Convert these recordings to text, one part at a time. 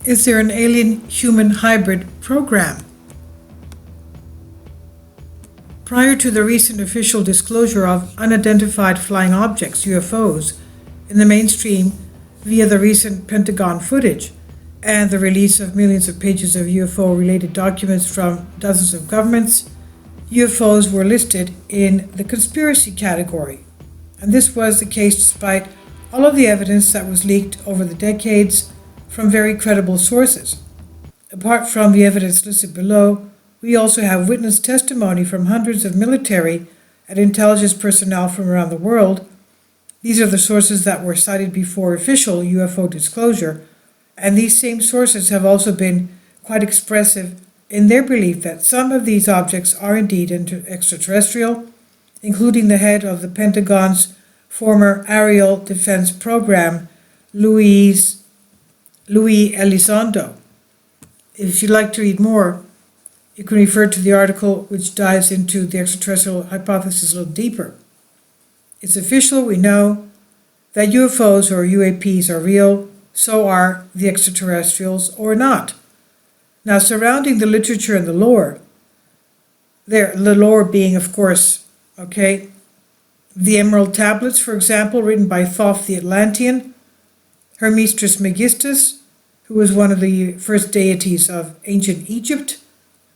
Is there an alien-human hybrid program? Prior to the recent official disclosure of unidentified flying objects, UFOs, in the mainstream via the recent Pentagon footage and the release of millions of pages of UFO-related documents from dozens of governments, UFOs were listed in the conspiracy category. And this was the case despite all of the evidence that was leaked over the decades from very credible sources. Apart from the evidence listed below, we also have witness testimony from hundreds of military and intelligence personnel from around the world. These are the sources that were cited before official UFO disclosure, and these same sources have also been quite expressive in their belief that some of these objects are indeed extraterrestrial, including the head of the Pentagon's former aerial defense program, Luis Elizondo. If you'd like to read more, you can refer to the article which dives into the extraterrestrial hypothesis a little deeper. It's official, we know that UFOs or UAPs are real, so are the extraterrestrials or not. Now, surrounding the literature and the lore being, of course, the Emerald Tablets, for example, written by Thoth the Atlantean, Hermes Trismegistus, who was one of the first deities of ancient Egypt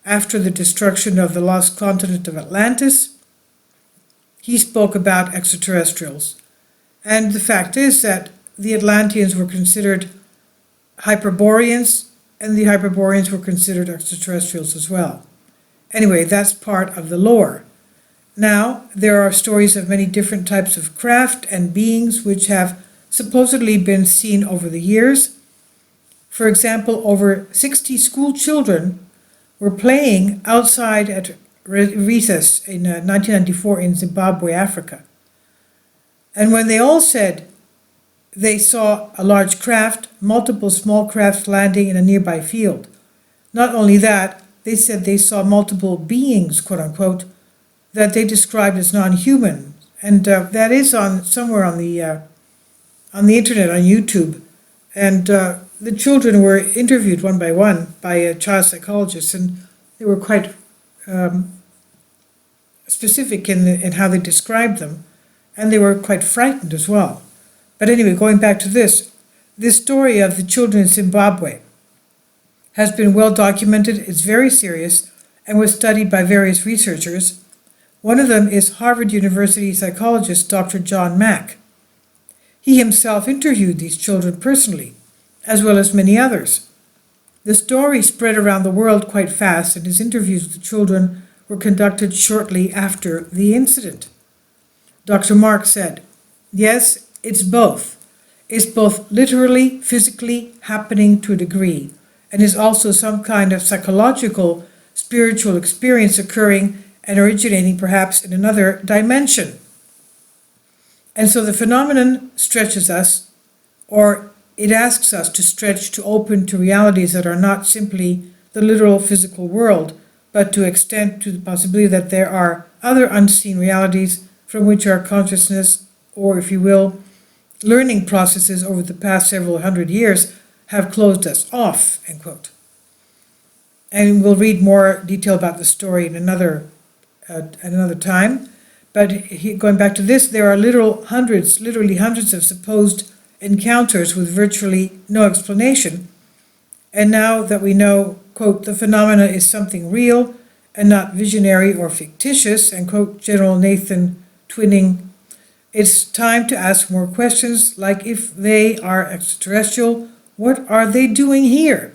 after the destruction of the lost continent of Atlantis. He spoke about extraterrestrials. And the fact is that the Atlanteans were considered Hyperboreans, and the Hyperboreans were considered extraterrestrials as well. Anyway, that's part of the lore. Now, there are stories of many different types of craft and beings which have supposedly been seen over the years. For example, over 60 school children were playing outside at recess in 1994 in Zimbabwe, Africa. And when they all said they saw a large craft, multiple small crafts landing in a nearby field. Not only that, they said they saw multiple beings, quote unquote, that they described as non-human. And that is somewhere on the internet, on YouTube. And the children were interviewed one by one by a child psychologist, and they were quite specific in how they described them, and they were quite frightened as well. But anyway, going back to this story of the children in Zimbabwe has been well documented. It's very serious and was studied by various researchers. One of them is Harvard University psychologist Dr. John Mack. He himself interviewed these children personally, as well as many others. The story spread around the world quite fast, and his interviews with the children were conducted shortly after the incident. Dr. Mark said, "Yes, it's both. It's both literally, physically happening to a degree, and is also some kind of psychological, spiritual experience occurring and originating perhaps in another dimension. And so the phenomenon stretches us, or it asks us to stretch to open to realities that are not simply the literal physical world, but to extend to the possibility that there are other unseen realities from which our consciousness, or if you will, learning processes over the past several hundred years have closed us off," end quote. And we'll read more detail about the story in another time. But going back to this, there are literally hundreds of supposed encounters with virtually no explanation. And now that we know, quote, "the phenomena is something real and not visionary or fictitious," end quote, General Nathan Twining, it's time to ask more questions, like if they are extraterrestrial, what are they doing here?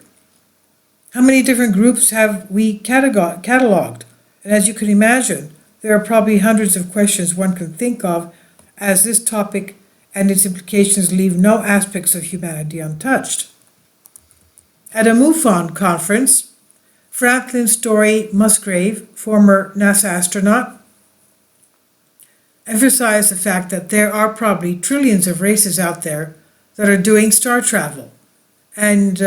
How many different groups have we cataloged? And as you can imagine, there are probably hundreds of questions one can think of, as this topic and its implications leave no aspects of humanity untouched. At a MUFON conference, Franklin Story Musgrave, former NASA astronaut, emphasized the fact that there are probably trillions of races out there that are doing star travel. And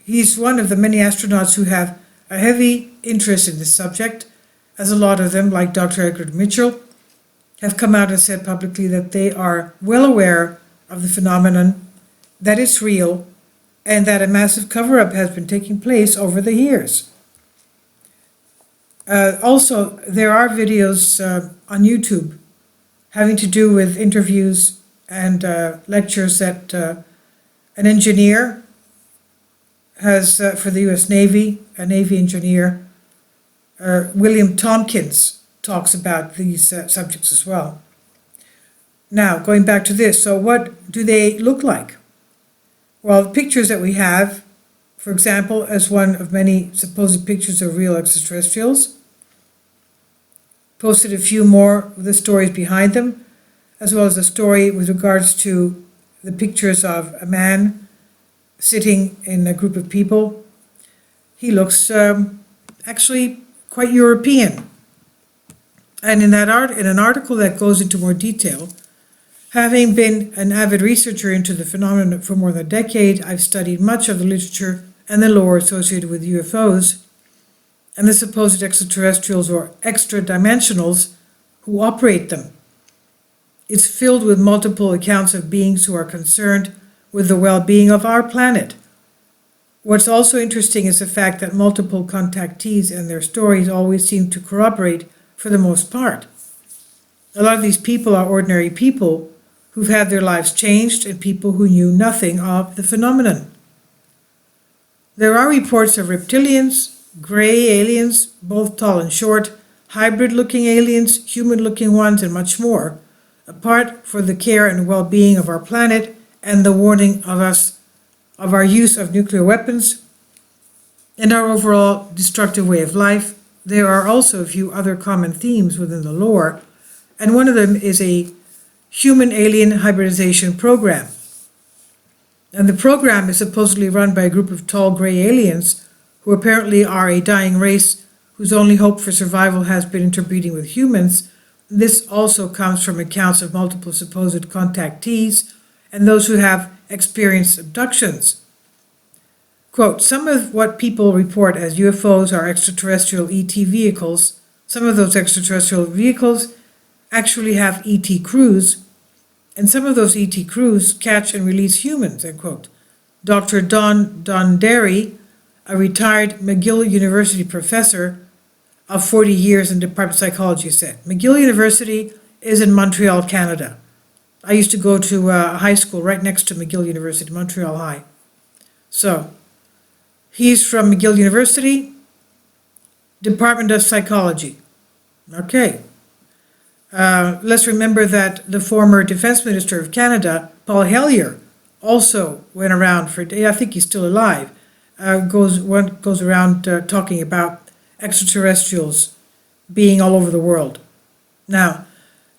he's one of the many astronauts who have a heavy interest in this subject, as a lot of them, like Dr. Edgar Mitchell, have come out and said publicly that they are well aware of the phenomenon, that it's real, and that a massive cover-up has been taking place over the years. Also, there are videos on YouTube having to do with interviews and lectures that an engineer has for the U.S. Navy, a Navy engineer, William Tompkins, talks about these subjects as well. Now, going back to this, so what do they look like? Well, the pictures that we have, for example, as one of many supposed pictures of real extraterrestrials, posted a few more with the stories behind them, as well as a story with regards to the pictures of a man sitting in a group of people. He looks actually quite European. And in an article that goes into more detail, having been an avid researcher into the phenomenon for more than a decade, I've studied much of the literature and the lore associated with UFOs and the supposed extraterrestrials or extra-dimensionals who operate them. It's filled with multiple accounts of beings who are concerned with the well-being of our planet. What's also interesting is the fact that multiple contactees and their stories always seem to corroborate for the most part. A lot of these people are ordinary people who've had their lives changed and people who knew nothing of the phenomenon. There are reports of reptilians, gray aliens, both tall and short, hybrid-looking aliens, human-looking ones, and much more, apart for the care and well-being of our planet and the warning of us of our use of nuclear weapons and our overall destructive way of life. There are also a few other common themes within the lore, and one of them is a human-alien hybridization program. And the program is supposedly run by a group of tall gray aliens who apparently are a dying race whose only hope for survival has been interbreeding with humans. This also comes from accounts of multiple supposed contactees and those who have experienced abductions. Quote, some of what people report as UFOs are extraterrestrial ET vehicles. Some of those extraterrestrial vehicles actually have ET crews, and some of those ET crews catch and release humans, end quote. Dr. Don Derry, a retired McGill University professor of 40 years in Department of Psychology, said. McGill University is in Montreal, Canada. I used to go to a high school right next to McGill University, Montreal High. So, he's from McGill University, Department of Psychology. Okay. Let's remember that the former Defense Minister of Canada, Paul Hellyer, also went around for, I think he's still alive, goes around talking about extraterrestrials being all over the world. Now,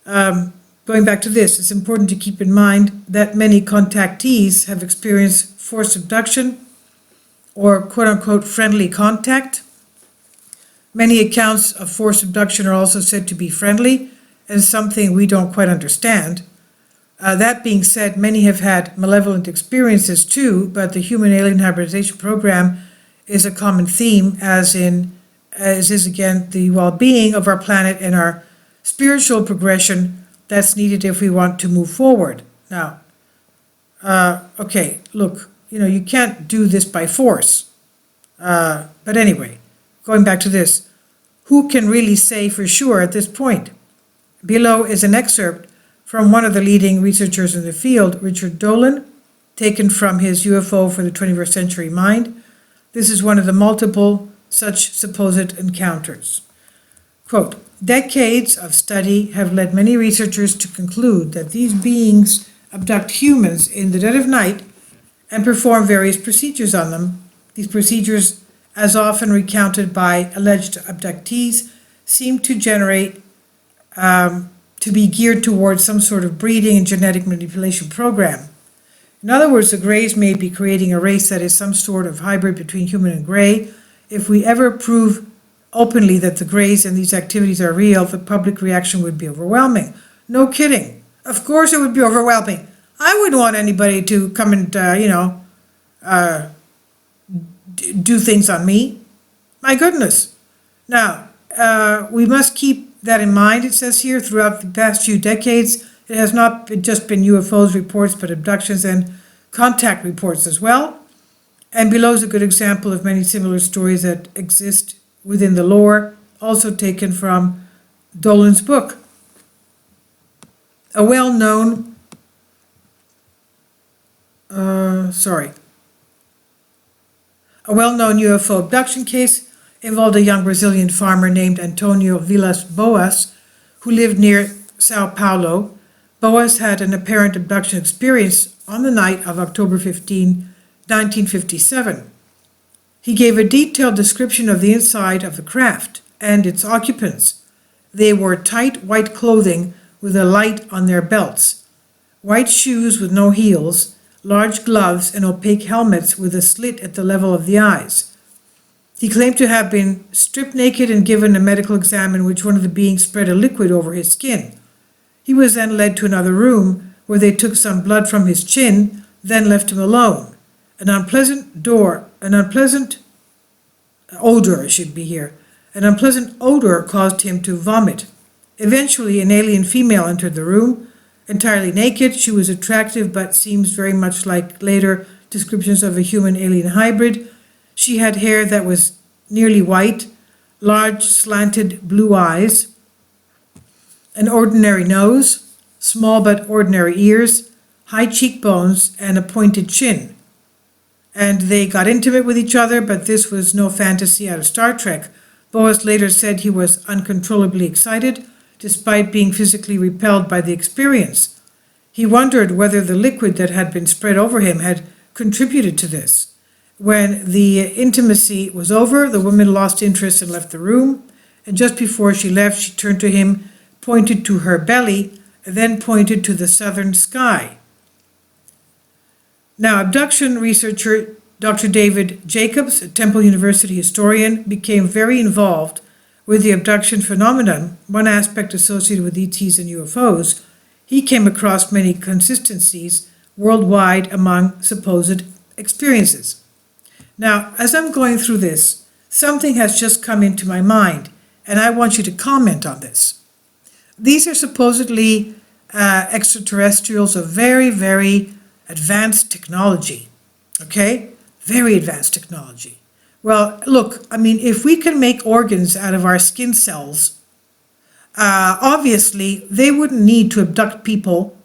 going back to this, it's important to keep in mind that many contactees have experienced forced abduction or quote-unquote friendly contact. Many accounts of forced abduction are also said to be friendly and something we don't quite understand. That being said, many have had malevolent experiences too, but the human alien hybridization program is a common theme, as is again the well-being of our planet and our spiritual progression that's needed if we want to move forward. Now, okay, look, you can't do this by force. But anyway, going back to this, who can really say for sure at this point? Below is an excerpt from one of the leading researchers in the field, Richard Dolan, taken from his UFO for the 21st Century Mind. This is one of the multiple such supposed encounters. Quote, decades of study have led many researchers to conclude that these beings abduct humans in the dead of night and perform various procedures on them. These procedures, as often recounted by alleged abductees, seem to be geared towards some sort of breeding and genetic manipulation program. In other words, the Greys may be creating a race that is some sort of hybrid between human and Grey. If we ever prove openly that the Greys and these activities are real, the public reaction would be overwhelming. No kidding. Of course it would be overwhelming. I wouldn't want anybody to come and, do things on me. My goodness. Now, we must keep that in mind, it says here. Throughout the past few decades, it has not just been UFOs reports, but abductions and contact reports as well. And below is a good example of many similar stories that exist within the lore, also taken from Dolan's book. A well-known UFO abduction case involved a young Brazilian farmer named Antonio Vilas Boas, who lived near Sao Paulo. Boas had an apparent abduction experience on the night of October 15, 1957. He gave a detailed description of the inside of the craft and its occupants. They wore tight white clothing with a light on their belts, white shoes with no heels, large gloves, and opaque helmets with a slit at the level of the eyes. He claimed to have been stripped naked and given a medical exam in which one of the beings spread a liquid over his skin. He was then led to another room where they took some blood from his chin, then left him alone. An unpleasant odor caused him to vomit. Eventually, an alien female entered the room, entirely naked. She was attractive, but seems very much like later descriptions of a human-alien hybrid. She had hair that was nearly white, large slanted blue eyes, an ordinary nose, small but ordinary ears, high cheekbones, and a pointed chin. And they got intimate with each other, but this was no fantasy out of Star Trek. Boas later said he was uncontrollably excited, despite being physically repelled by the experience. He wondered whether the liquid that had been spread over him had contributed to this. When the intimacy was over, the woman lost interest and left the room, and just before she left, she turned to him, pointed to her belly, and then pointed to the southern sky. Now, abduction researcher Dr. David Jacobs, a Temple University historian, became very involved with the abduction phenomenon, one aspect associated with ETs and UFOs. He came across many consistencies worldwide among supposed experiences. Now, as I'm going through this, something has just come into my mind, and I want you to comment on this. These are supposedly extraterrestrials of very, very advanced technology, okay? Very advanced technology. Well, look, I mean, if we can make organs out of our skin cells, obviously they wouldn't need to abduct people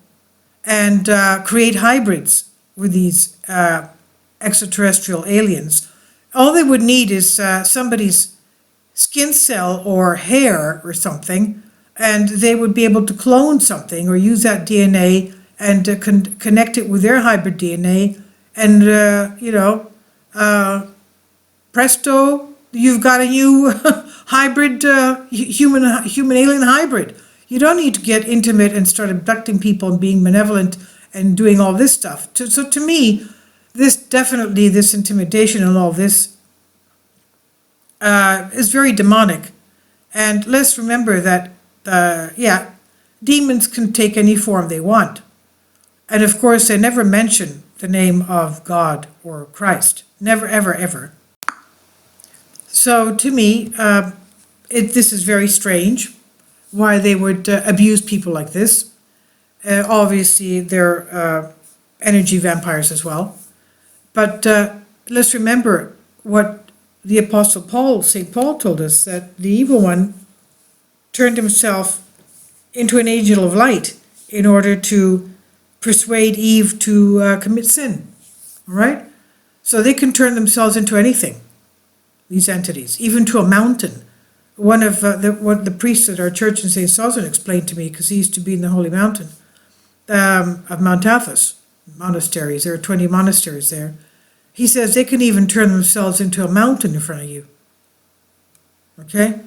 and create hybrids with these extraterrestrial aliens. All they would need is somebody's skin cell or hair or something, and they would be able to clone something or use that DNA and connect it with their hybrid DNA, and presto, you've got a new hybrid, human-alien hybrid. You don't need to get intimate and start abducting people and being malevolent and doing all this stuff. So to me, this intimidation and all this is very demonic. And let's remember that, demons can take any form they want. And of course, they never mention the name of God or Christ. Never, ever, ever. So to me, this is very strange why they would abuse people like this. Obviously, they're energy vampires as well. But let's remember what the Apostle Paul, St. Paul, told us, that the evil one turned himself into an angel of light in order to persuade Eve to commit sin. All right? So they can turn themselves into anything, these entities, even to a mountain. One of the priests at our church in St. Sultan explained to me, because he used to be in the Holy Mountain of Mount Athos monasteries. There are 20 monasteries there. He says they can even turn themselves into a mountain in front of you. Okay?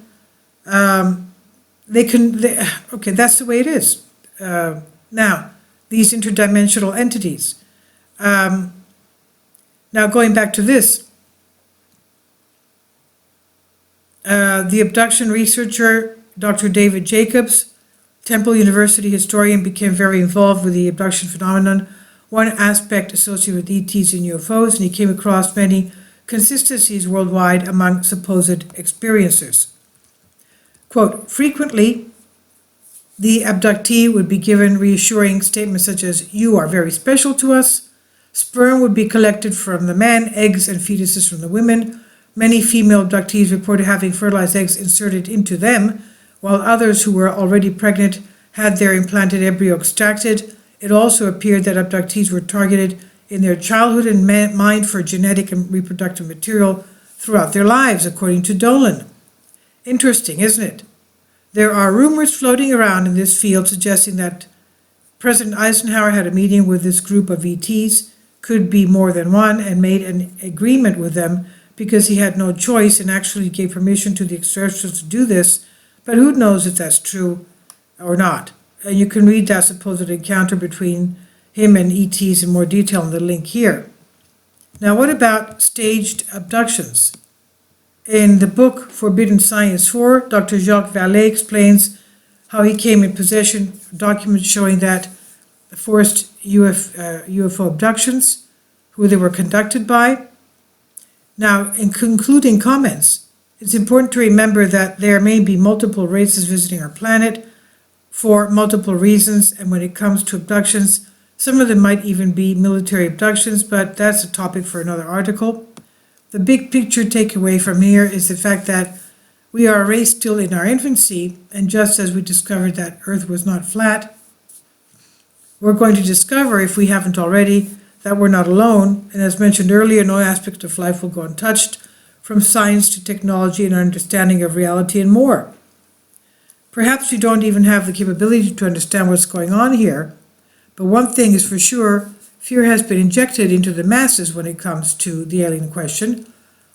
Okay, that's the way it is. Now, these interdimensional entities. Now, going back to this, the abduction researcher, Dr. David Jacobs, Temple University historian, became very involved with the abduction phenomenon, one aspect associated with ETs and UFOs, and he came across many consistencies worldwide among supposed experiencers. Quote, frequently, the abductee would be given reassuring statements such as, "You are very special to us. Sperm would be collected from the men, eggs and fetuses from the women. Many female abductees reported having fertilized eggs inserted into them, while others who were already pregnant had their implanted embryo extracted. It also appeared that abductees were targeted in their childhood and mined for genetic and reproductive material throughout their lives, according to Dolan. Interesting, isn't it? There are rumors floating around in this field suggesting that President Eisenhower had a meeting with this group of ETs, could be more than one, and made an agreement with them because he had no choice and actually gave permission to the extraterrestrials to do this, but who knows if that's true or not. And you can read that supposed encounter between him and ETs in more detail in the link here. Now, what about staged abductions? In the book Forbidden Science 4, Dr. Jacques Vallée explains how he came in possession of documents showing that forced UFO abductions, who they were conducted by. Now, in concluding comments, it's important to remember that there may be multiple races visiting our planet for multiple reasons, and when it comes to abductions, some of them might even be military abductions, but that's a topic for another article. The big picture takeaway from here is the fact that we are a race still in our infancy, and just as we discovered that Earth was not flat, we're going to discover, if we haven't already, that we're not alone, and as mentioned earlier, no aspect of life will go untouched, from science to technology and our understanding of reality and more. Perhaps we don't even have the capability to understand what's going on here, but one thing is for sure, fear has been injected into the masses when it comes to the alien question.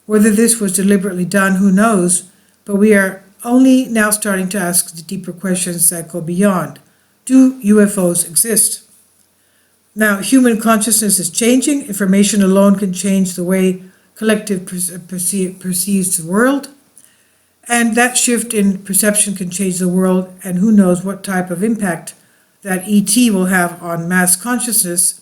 Whether this was deliberately done, who knows, but we are only now starting to ask the deeper questions that go beyond. Do UFOs exist? Now, human consciousness is changing. Information alone can change the way collective perceives the world. And that shift in perception can change the world, and who knows what type of impact that ET will have on mass consciousness.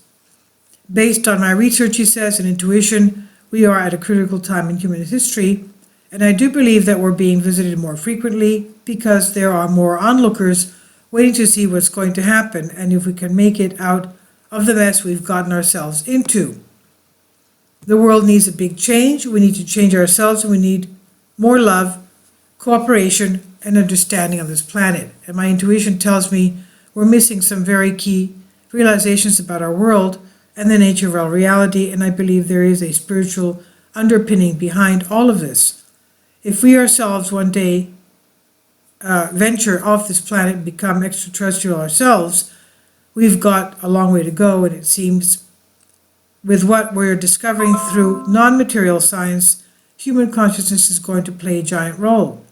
Based on my research, he says, and intuition, we are at a critical time in human history, and I do believe that we're being visited more frequently because there are more onlookers waiting to see what's going to happen and if we can make it out of the mess we've gotten ourselves into. The world needs a big change. We need to change ourselves, and we need more love, cooperation, and understanding on this planet. And my intuition tells me we're missing some very key realizations about our world and the nature of our reality, and I believe there is a spiritual underpinning behind all of this. If we ourselves one day venture off this planet and become extraterrestrial ourselves, we've got a long way to go, and it seems with what we're discovering through non-material science, human consciousness is going to play a giant role.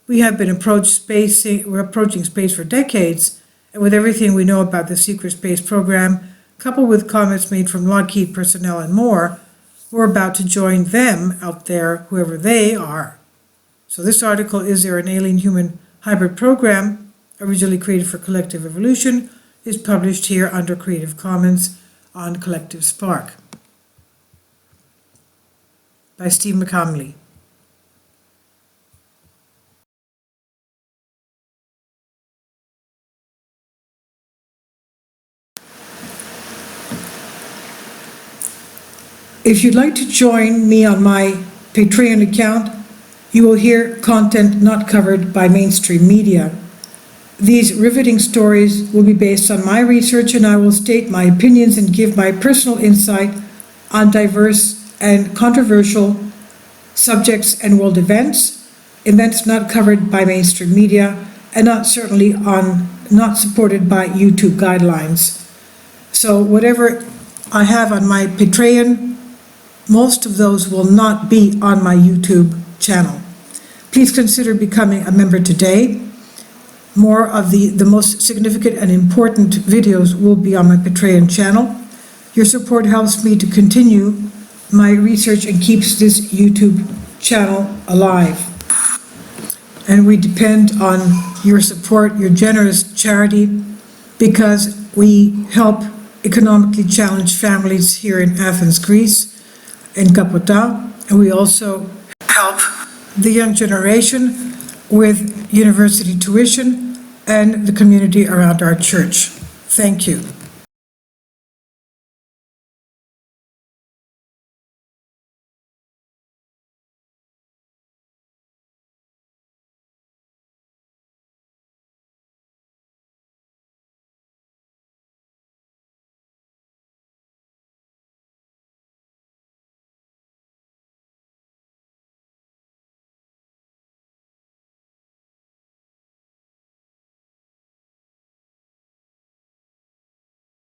We have been we're approaching space for decades, and with everything we know about the secret space program, coupled with comments made from Lockheed personnel and more, we're about to join them out there, whoever they are. So this article, Is There an Alien-Human Hybrid Program, originally created for collective evolution, is published here under Creative Commons on Collective Spark by Steve McComley. If you'd like to join me on my Patreon account, you will hear content not covered by mainstream media. These riveting stories will be based on my research, and I will state my opinions and give my personal insight on diverse and controversial subjects and world events not covered by mainstream media, and not supported by YouTube guidelines. So whatever I have on my Patreon, most of those will not be on my YouTube channel. Please consider becoming a member today. More of the most significant and important videos will be on my Patreon channel. Your support helps me to continue my research and keeps this YouTube channel alive. And we depend on your support, your generous charity, because we help economically challenged families here in Athens, Greece, in Kapota, and we also help the young generation with university tuition and the community around our church. Thank you.